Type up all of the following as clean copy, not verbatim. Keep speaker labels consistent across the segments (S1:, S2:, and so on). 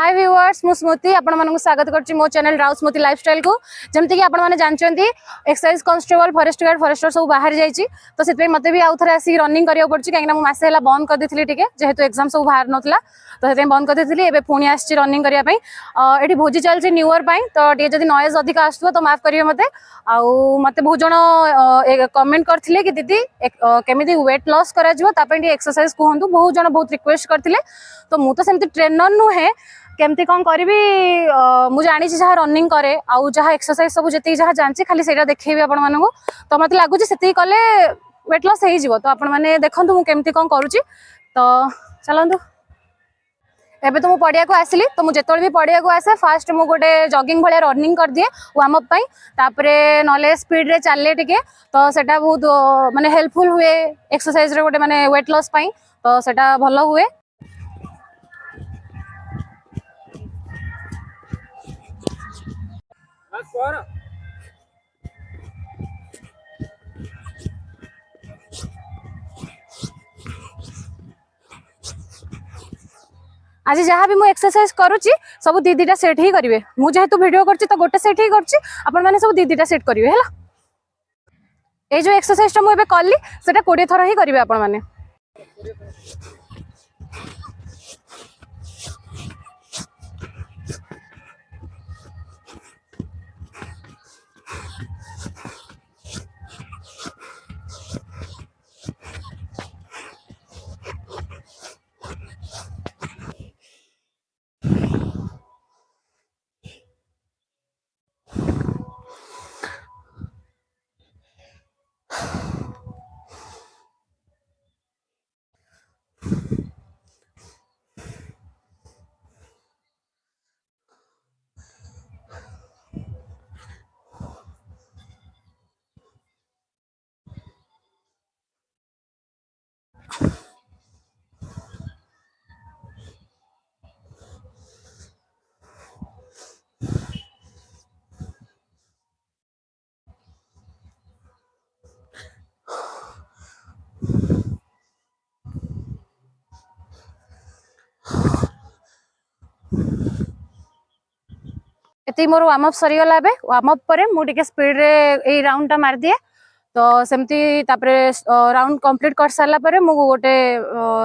S1: हाय viewers मु स्मृति आपण मानक स्वागत करछि मो चैनल राउ स्मृति लाइफस्टाइल को जमति कि आपण माने जानचंती exercise constable forest guard forester सब बाहर जाईची तो सेतबे मते भी आउ थरे आसी रनिंग करियो पड़छि काहेना मु मासे हला बंद कर देथिली टिके जेहेतु एग्जाम सब बाहर नथला तो सेते बंद कर देथिली एबे पुणी आछि रनिंग करिया पई एठी भोजी चलछि न्यू ईयर पई तो टिके जदी नॉइज अधिक आस्तु तो माफ करियो मते आउ मते बहुत जण कमेंट करथिले कि दीदी केमिति वेट लॉस करा जिवो ता पई एक्सरसाइज कहंतु बहुत जण बहुत रिक्वेस्ट करथिले तो मु तो सेमति ट्रेनर नु है केमती कौन करी मुझे जानी जहाँ रनिंग करे आउ जहाँ एक्सरसाइज सब जी जहाँ जानची खाली से देखेबी आपण मानू तो मत लगुच से कले वेट लॉस हो तो आपण मैंने देखूँ मुझे केमती कौन करुच्ची तो चलतु एबे तो मुझे पड़िया को आसली तो मुझे भी पड़िया को आसे फास्ट मुझे गोटे जॉगिंग भाया रनिंग कर दिए वार्म अप तापरे नले स्पीड रे चले टिके तो सेटा बहुत माने हेल्पफुल हुए एक्सरसाइज रे गोटे माने वेट लॉस पई तो सेटा भलो हुए। आज जहाँ भी मुझे एक्सरसाइज करुच्ची सब दीटा सेट ही करेंगे मुझे जेहेतु वीडियो करछि तो गोटे सेट ही करछि आपण माने सब दीटा सेट करेंगे है ये जो एक्सरसाइज मुझे कली से 20 थर ही करेंगे आपण माने। एति मोर वार्म अप सरीगला वार्म अप पर मुझे स्पीड रे ए राउंड टा मार दिए तो सेमती तापरे राउंड कंप्लीट कर सारा पर मु गोटे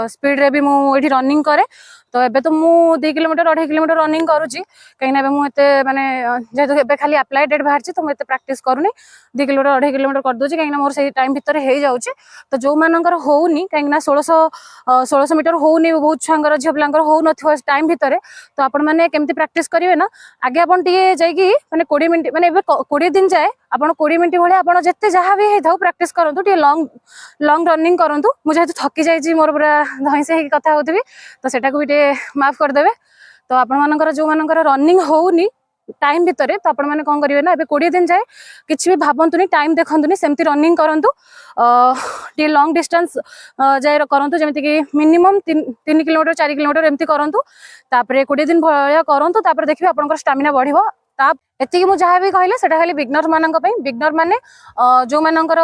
S1: स्पीड रे भी मुझे रनिंग करे तो एबे तो मु 2 किलोमीटर 2.5 किलोमीटर रनिंग करूची कहीं मुझे माने जेहेतु खाली अप्लाई डेट बाहर तो मुझे प्रैक्टिस करूनी 2 किलोमीटर 2.5 किलोमीटर कर दूची कहीं मोर से टाइम भितर हो जाउची तो जो मानकर होउनी कहीं 1600 मीटर होउनी बहुत छुआंकर झियो पिलांकर हो नथियो टाइम भितर तो आपण माने केमती प्रैक्टिस करिवे ना आगे आपण टिके जाईकी माने 20 मिनिट माने 20 दिन जाए आपण 20 मिनिट भले आपण जत्ते जहाँ भी हेथाउ प्रैक्टिस करंतु टिके लॉन्ग रनिंग करंतु मुझे जेहेतु थकी जाइछि मोर पूरा धइसे हे कथा होतबी तो सेटा को भी टे माफ कर देबे तो आपण मानकर जो मानकर रनिंग होउनी टाइम भितर तो आपण माने कोन करिवे ना एबे 20 दिन जाए किछि भी भाबंतुनी टाइम देखंतुनी सेमती रनिंग करंतु टी लॉन्ग डिस्टेंस जाय करंतु जेमिति कि मिनिमम 3 किलोमीटर 4 किलोमीटर एमती करंतु तापरे 20 दिन भया करंतु तापरे देखिबे आपनकर स्टामिना बढ़िबो ता एति कि मु जहाँ भी कहले सेटा खाली बिगनर मानक पई बिगनर माने जो मानकर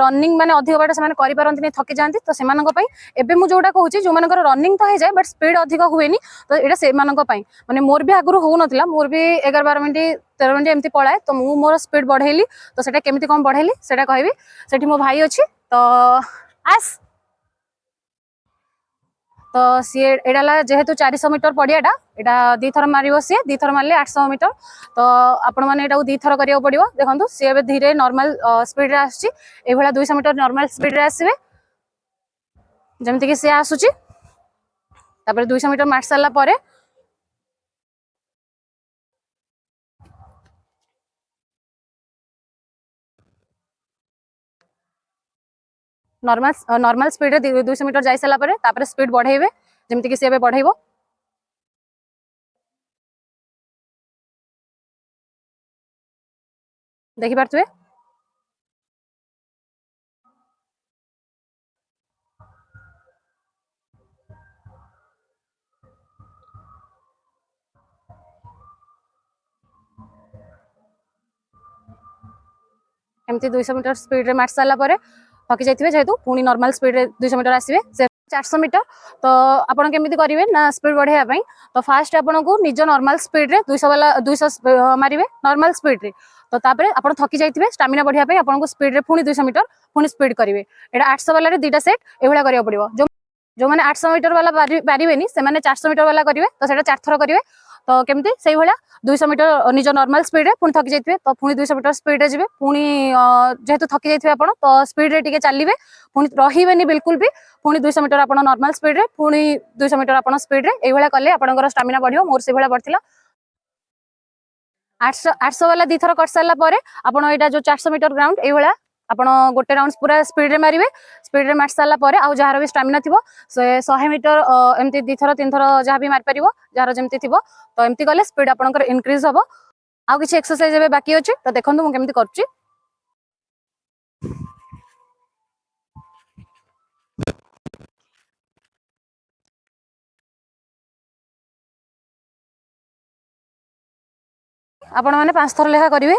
S1: रनिंग माने अधिक बाट से माने करि पारंती थकी जांती तो से मानक पई एबे मु जोटा कहूची जो मानकर रनिंग तो हे जाय बट स्पीड अधिक हुएनी तो एटा से मानक पई माने मोर भी आगुरु हो नथिला मोर भी 11-12 मिनिट 13 मिनिट एमती पळाए तो मु मोर स्पीड बढ़ेली तो सेटा केमिति कोन बढ़ेली सेटा कहबी सेठी मो भाई अछि तो आस तो सी एडाला जेहेतु 400 मीटर पड़ियाटा एटा 2 थर मारिबो सी 2 थर मारले 800 मीटर तो आपण माने एटा 2 थर करियो पड़िबो देखंतु सी एबे धीरे नॉर्मल स्पीड रे आछि ए भला 200 मीटर नॉर्मल स्पीड रे आसीबे जेमति कि सी आसुची तापर 200 मीटर मार साला परे नॉर्मल स्पीड रे 200 मीटर जाई साला परे तापर स्पीड बढ़ाइबे जेमति कि सी एबे बढ़ाइबो देखि पारथुए एमती 200 मीटर स्पीड रे मार साला परे थकी जाइथिबे जेहेतु पुणी नॉर्मल स्पीड रे 200 मीटर आसीबे 400 मीटर तो आपण केमिति करिवे ना स्पीड बढ़ाया पई तो फास्ट आपण को निज नॉर्मल स्पीड रे 200 वाला 200 मारिवे नॉर्मल स्पीड रे तो तापरे आपण थकी जाइथिबे स्टामिना बढ़ाया पई आपण को स्पीड रे पुनी 200 मीटर पुनी स्पीड करिवे एटा 800 वाला रे दुटा सेट एभला करिया पड़िबो जो माने 800 मीटर वाला पारिबेनी से माने 400 मीटर वाला करिवे तो सेटा 4 थरो करिवे तो केमती से भला 200 मीटर निज नॉर्मल स्पीड रे पुनी थकी जाइथिबे तो पुनी 200 मीटर स्पीड रे जिवे पुनी जेहेतु थकी जाइथिबे आपण तो स्पीड रे टिके चलिबे पुनी रहिबेनी बिल्कुल भी पुनी 200 मीटर आपण नॉर्मल स्पीड रे पुनी 200 मीटर आपण स्पीड रे ए भला कले आपनकर स्टामिना बढ़ियो मोर से भला बढ़थिला 800 वाला दी थरो कर सारला पारे आपण एटा जो 400 मीटर ग्राउंड ए भला आपण गोटे राउंड पूरा स्पीड रे मारिवे स्पीड रे मार सारला पारे आ जहार भी स्टामिना थिबो से 100 मीटर एमती दी थरो तीन थरो जहा भी मार परिबो जहार जेमती थिबो तो एमती कले स्पीड आपनकर इंक्रीज हबो आ किछि एक्सरसाइज एबे बाकी अछि तो देखंतु मु केमती करछि आपण माने 5 थर लेखा करिवे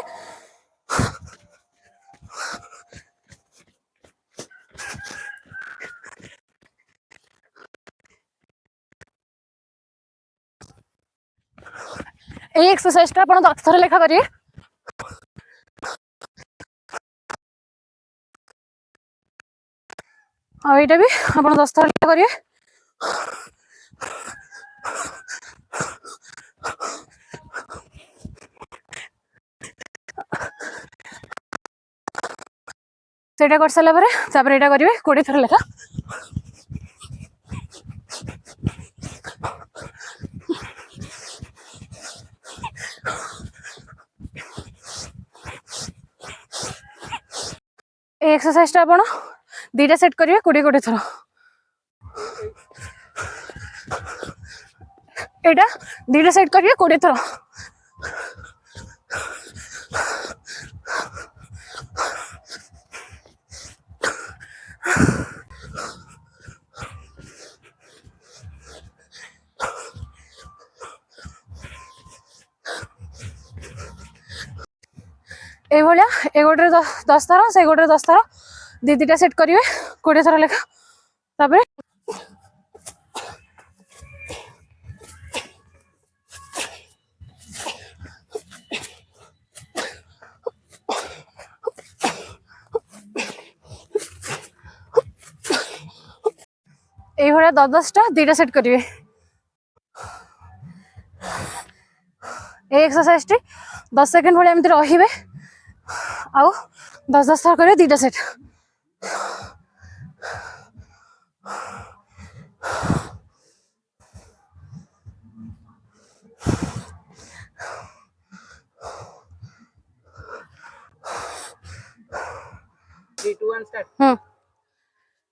S1: ए एक्सरसाइज टा आपण 10 थर लेखा करिवे आ एटा भी आपण 10 थर लेखा करिवे सेटा कर साला परे तापर एटा करिवे 20 थर लेखा ए एक्सरसाइज टा आपण दीटा सेट करिवे 20 थर एटा दीटा सेट करिवे 20 थर ए भलिया ए गोटे 10 थर से गोटे 10 थर दीटा सेट करिवे 20 थर लेखा तापर ए भलिया 10 टा दीटा सेट करिवे ए एक्सरसाइज टी 10 सेकंड भलिया एमती रहिबे आउ 10 थर करिवे दीटा सेट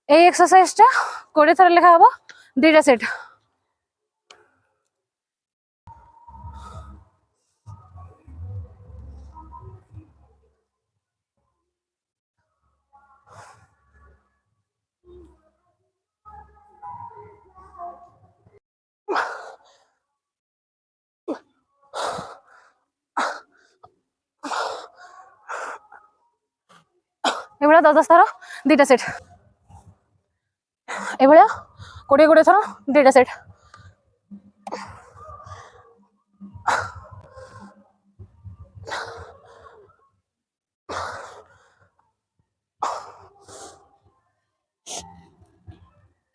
S1: ए एक्सरसाइज टा 20 थर लेखा हबो दीटा सेट ए भलिया 10 थर दीटा सेट ए भलिया 20 थर दीटा सेट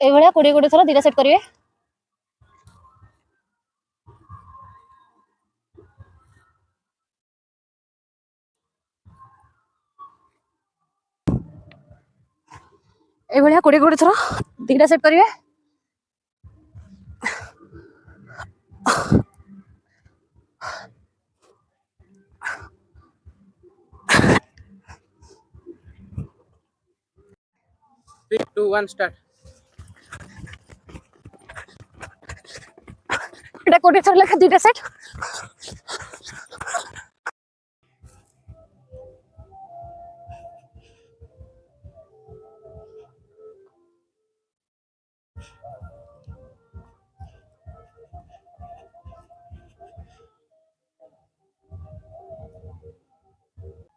S1: ए भलिया 20 थर दीटा सेट करिवे ए भलिया 20 थर दीटा सेट करिवे
S2: Three, two, one, start.
S1: एटा 20 थर लेखा दीटा सेट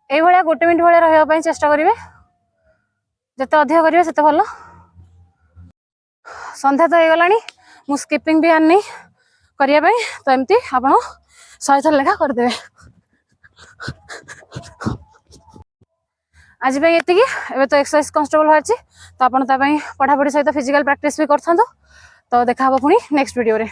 S1: ए भलिया 1 मिनिट भलिया रहबा पई चेष्टा करिवे जते अधिक करिवे सेते भलो संध्या तो होगलानी मु स्किपिंग भी आनी करने तो एमती आप 100 थर लेखा करदे आज ये तो एक्सरसाइज कन्स्टेबल बाहर तो आप पढ़ापढ़ी सहित फिजिकल प्रैक्टिस भी कर तो देखा पुणी नेक्स्ट वीडियो रे।